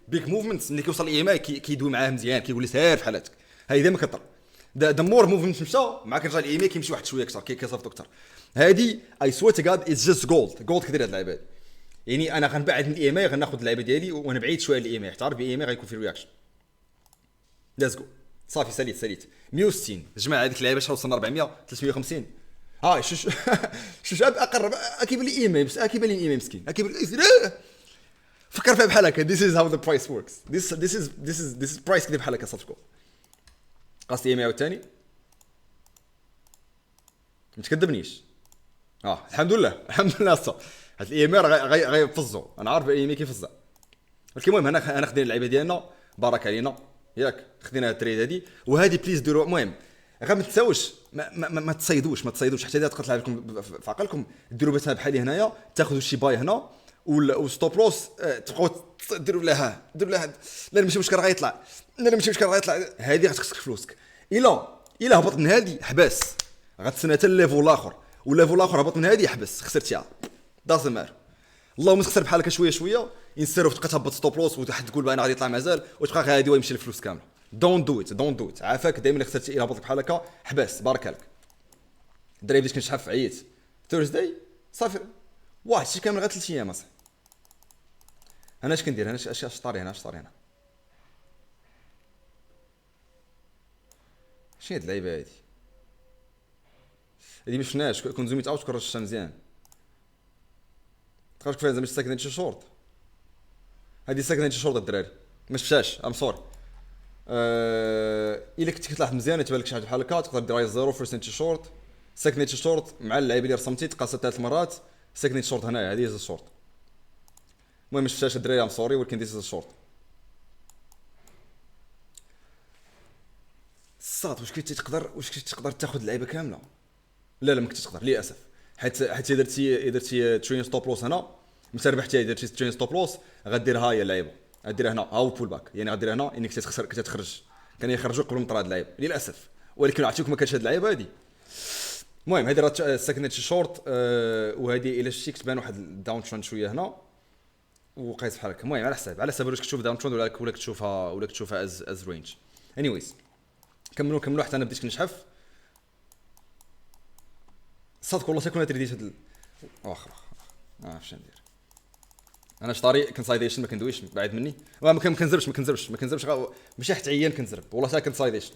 بيج موفمنتس. ملي كيوصل الاي ام اي كيدوي معاه مزيان، كيقول لي سير في حالتك. هذه دائما كثر ذا مور موفمنت مشى معاك كيرجع الاي ام اي كيمشي واحد شويه اكثر كيصيفطو اكثر. هذه اي سويت جاد اتس جاست جولد كثير هاد اللعيبه. يعني انا غنبعد من الاي ام اي، غناخذ اللعيبه ديالي وانا بعيد شويه الاي ام اي، حتى عارف الاي ام اي غيكون في رياكشن. ليتس جو صافي ساليت 160. جماعه هذيك اللعيبه شحال وصلنا 400 350. شوف اقرب كيبان لي اي ام اي بس كيبان لي اي ام اي مسكين كيبان لي فكر فيها بحال هكا. this is how the price works. this is price كذا بحال هكا صافكو. قاص لي 100 عاوتاني ما تكذبنيش. الحمد لله الحمد لله صا هاد الايميل غيفزو. انا عارف الايميل كيفزع. ولكن المهم انا خدينا اللعيبه ديالنا بارك علينا ياك. خدينا التريد هادي وهادي بليز ديروا. المهم غير ما تنساوش ما تصيدوش حتى اذا تقدر تلعب لكم في عقلكم. ديروا بس بحالي هنايا تاخذوا شي باي هنا وستوب لوس تبقاو ديروا لها لا ماشي مشكل غيطلع هذه غتخسر فلوسك. الا هبط من هذه حبس غتسنى حتى الليفل الاخر والليفل الاخر هبط من هذه حبس خسرتيها داز مار. اللهم تخسر بحال هكا شويه ينسرف تبقى تهبط ستوب لوس وتحت تقول بان غادي يطلع مازال وتبقى غادي ويمشي الفلوس كامله. دونت دو ات عافاك. دائما اللي خسرتي الا هبط بحال هكا حبس بارك عليك. الدراري بديت كنشحف عييت ثورزداي صافي واحد شي كامل غير 3 ايام اصاحبي. انا اش كندير انا اش طاري هنا شنو هاد اللعيبه هادي ما شفناش. كون زوميت اوت كون رشتها مزيان تقدر كيفاش زعما ساكن شي شورت. هادي ساكن شي شورت الدراري ما شفتهاش ام سوري. الا كنت كتلاحظ مزيان تبان لك شي حاجه بحال هكا تقدر دير زيرو فيرست شورت ساكن شورت مع اللعيبه اللي رسمتي تقاسها 3 مرات ساكن شورت هنايا. هادي هي الشورت. المهم ما شفتهاش الدراري ام سوري ولكن ديز الشورت الصاد. واش كنتي تقدر تاخذ اللعيبه كامله؟ لا ما كنتش تقدر للاسف. حيت درتي ترين ستوب لوس هنا متى ربحتي درتي ترين ستوب لوس غديرها هي اللعيبه غديرها هنا هاو بول باك يعني غديرها هنا انك تخسر تخرج. كان يخرجوا قبل ما طرا هاد اللعيبه للاسف. ولكن عرفتيكم ما كانش هاد اللعيبه هادي. المهم هادي راه ساكنه شي شورت وهادي الا شتي كتبان واحد الداون ترند شويه هنا وقيس بحال هكا. المهم على حساب واش كتشوف داون ترند ولا كتشوفها از رينج. انيويز كملوا حتى انا بديت كنشحف صدق والله تكون تريديت هاد واخا فاش ندير انا شطاري كونسايديشن ما كندويش بعيد مني ما كنزربش ماشي حتى عيان كنزرب والله حتى كونسايديشن.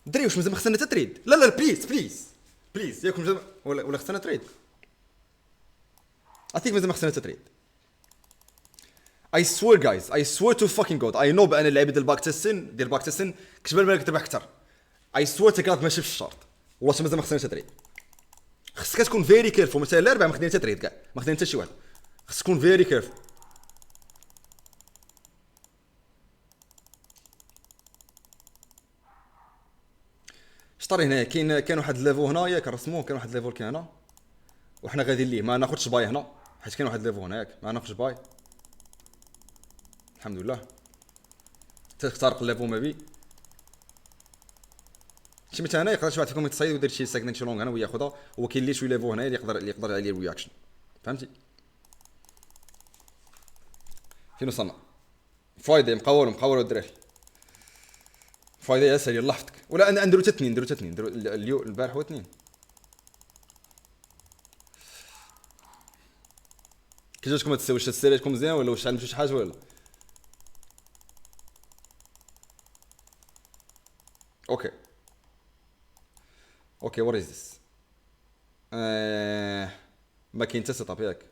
دري واش مازال خصنا تريد؟ لا بليز ياكم مازال ولا خصنا تريد. اثيك مازال خصنا تريد. I swear to fucking god I know بان اللعيبه ديال باك تيستن كتبان بالك تربح اكثر. I swear to god ماشي في الشرط والله مازال ما خصنا تريد. خصك تكون فيري كيرفول. مثلا الاربعه ما خدينا حتى تريد كاع ما خدينا حتى شي واحد. خصك تكون فيري كيرفول. شطاري هنا كاين واحد ليفل هنايا كنرسموه كاين واحد ليفل كاين هنا وحنا غاديين ليه ما ناخذش باي هنا حيت كاين واحد ليفل هنا ياك ما ناخذش باي الحمد لله. تخترق الليفل ما بي شي مثلا هنا يقدر شي واحد فيكم يتصيد ويدير شي ساكنين لونغ هنا وياخذها وكاين اللي شويه ليفل هنا اللي يقدر عليه الرياكشن فهمتي. فين وصلنا؟ فايدي مقاولوا الدراري فايدي يا سيدي الله يحفظك. ولا نديرو حتى اثنين نديرو اليوم البارح هو اثنين. كي جاتكم هاد واش سيريتكم مزيان ولا واش علمتوا شي حاجه ولا اوكي وات از ذس. ما كاين حتى سيت اب ياك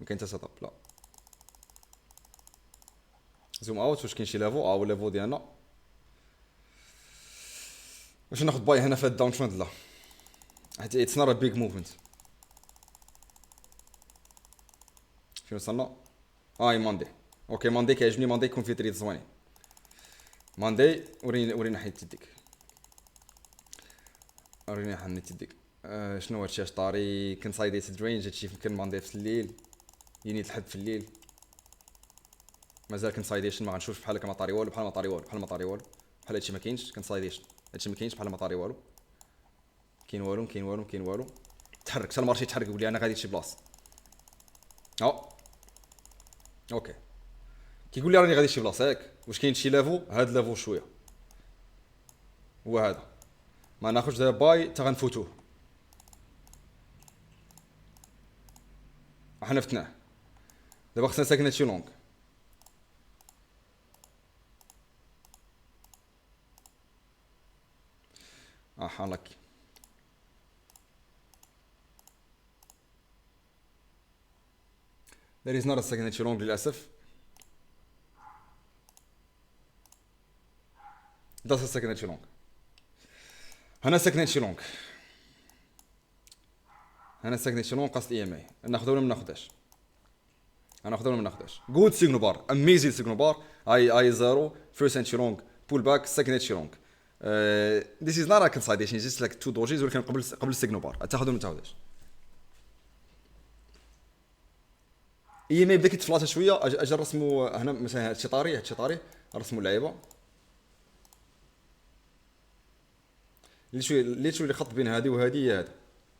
ما كاين حتى سيت اب لا. زوم اوت واش كاين شي ليفل ليفل ديالنا واش ناخذ باي هنا في الداون ترند لا حيت اتس نوت ا بيج موفمنت. فين وصلنا؟ ماندي اوكي ماندي كيعجبني ماندي يكون فيه تريد زوينين. ماندي ورينا حيت يديك وريني حنيت يديك شنو هادشي اش طاري كنسايديت درينج هادشي يمكن ماندي في الليل يني الحد في الليل مازال كنسايديشن ما غنشوفش بحال هكا ما طاري والو بحال هادشي ما كاينش كنسايديشن هادشي ما كاينش بحال ما طاري والو كاين والو تحرك حتى المارشي يتحرك يقول لي انا غادي لشي بلاصه اوكي كيقول لي راني غادي لشي بلاصه ياك واش كاين شي ليفل هاد ليفل شويه هو هذا ما ناخذش دابا باي حتى غنفوتوه حنا فتناه دابا خصنا ساكنه شي لونغ حالك there is not a signature long للاسف. that's a signature long. هنا signature long. هنا signature long قصد اي ام اي ناخذه ولا ما ناخذهاش. ناخذه ولا ما ناخذهاش. good signal bar amazing signal bar I 0 first entry long pull back second entry long. this is not a consolidation it's just like two dojis ولكن قبل السيجنال بار تاخذه ولا ما تاخذهاش. اي ام اي بدا كيتفلاتا شويه اجي نرسمو هنا مثلا هاد الشي طاري نرسمو اللعيبه اللي شويه خط بين هذه وهذه هي هذا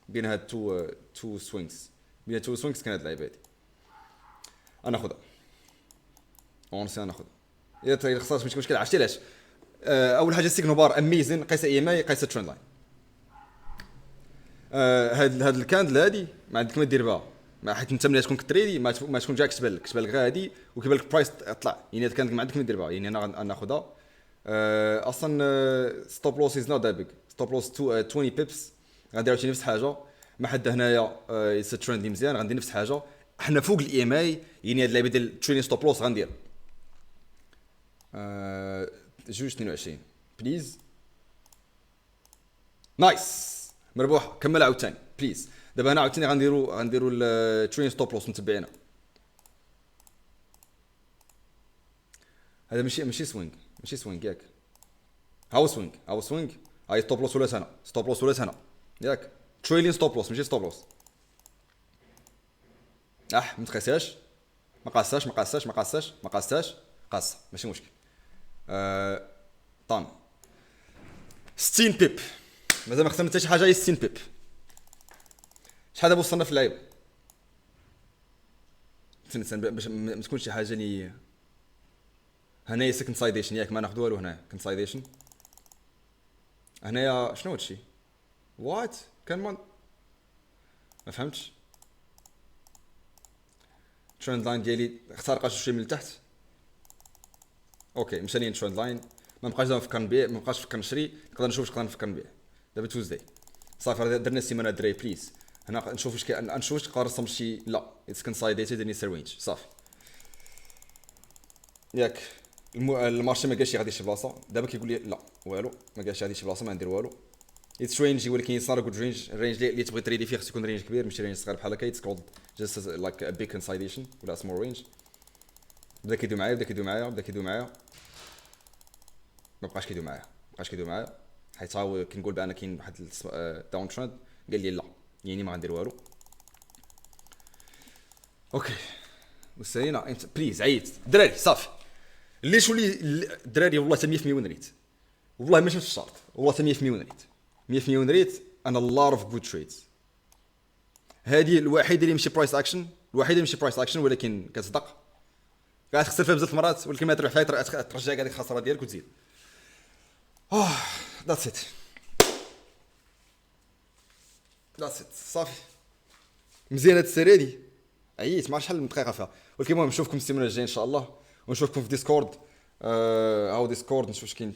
بين هاد تو سوينغز بين تو سوينغز كان هاد اللعيبه هادي ناخذها اونسي ناخذها اذا خسرت ماشي مشكل. عرفتي علاش؟ اول حاجه سيجنال بار اميزين قيس اي ام اي قيس ترند لاين. هاد الكاندل هادي ما عندك ما دير بها ما حيت انت ملي تكون كتريدي ما تكون جاك تبان لك غير هادي وكيبان لك برايس طلع يعني هاد كاندل ما عندك ما دير بها يعني انا ناخذها. اصلا ستوب لوس از نوت ذات بيج ستوب لوس 20 بيبس غندير نفس الحاجه ما حد هنايا يس ترند مزيان غندير نفس الحاجه حنا فوق الاي ام اي يعني هاد اللعبه ديال ترينين ستوب لوس غندير 22 بليز نايس مربوح كمل عاوتاني بليز. دابا هنا عاوتاني غنديرو الترين ستوب لوس متبعينا. هذا ماشي سوينغ ياك هاو سوينغ هاي ستوب لوس ولات هنا ستوب لوس ولات هنا ياك تريلين ستوب لوس ماشي ستوب لوس. ما تقيسهاش ما قاسه ماشي مشكل. طن 60 بيب مازال ما خسرنا حتى شي حاجه هي 60 بيب. شحال دابا وصلنا في اللعيبه باش ما تكونش شي حاجه لي هنايا سكند سايديشن ياك ما ناخذ والو هنايا كونسايديشن. هنايا شنو هادشي وات كان ما فهمتش. ترند لاين ديالي اخترقات شويه من التحت اوكي مشى لي ترند لاين ما بقاش دابا نفكر نبيع ما بقاش نفكر نشري نقدر نشوف واش نقدر نفكر نبيع. دابا توزداي صافي درنا السيمانه دري بليز هنا نشوف واش نقدر نرسم شي لا اتس كونسايديتد اني سير رينج صافي ياك. المارشي ما قالش غادي شي بلاصه دابا كيقول لي لا والو ما قالش غادي شي بلاصه ما ندير والو. اتس رينج ولكن يصير جود رينج الرينج اللي تبغي تريدي فيه خص يكون رينج كبير ماشي رينج صغير بحال هكا اتس كولد جاست لايك ا بيج كونسايديشن ولا سمول رينج. بدا كيدوي معايا ما بقاش كيدوي معايا حيت هاو كنقول بان كاين واحد داون ترند قال لي لا يعني ما غندير والو. اوكي وسالينا انت بليز عيط الدراري صافي اللي شو اللي الدراري والله حتى 100% ونريت والله ماشي في الشرط والله حتى 100% ونريت انا لار اوف جود تريدز. هذه الوحيده اللي ماشي برايس اكشن ولكن كتصدق قاعد تخسر فيها بزاف المرات ولكن ما تربح فيها ترجع هذيك الخساره ديالك وتزيد. ذاتس ات صافي مزيان هاد السيري هادي عييت ما عرفتش شحال من دقيقه فيها ولكن المهم نشوفكم السيمانه الجايه ان شاء الله ونشوفكم في ديسكورد. هاو ديسكورد نشوف واش كاين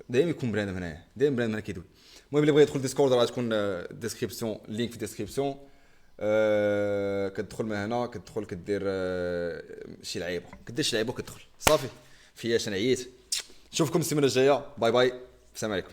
دائما يكون بنادم هنايا كيدوي. المهم اللي بغى يدخل ديسكورد راه تكون ديسكريبسيون لينك في ديسكريبسيون. كتدخل من هنا كتدخل كدير شي لعيبه وكتدخل صافي فياش انا عييت. نشوفكم السيمانه الجايه باي السلام عليكم.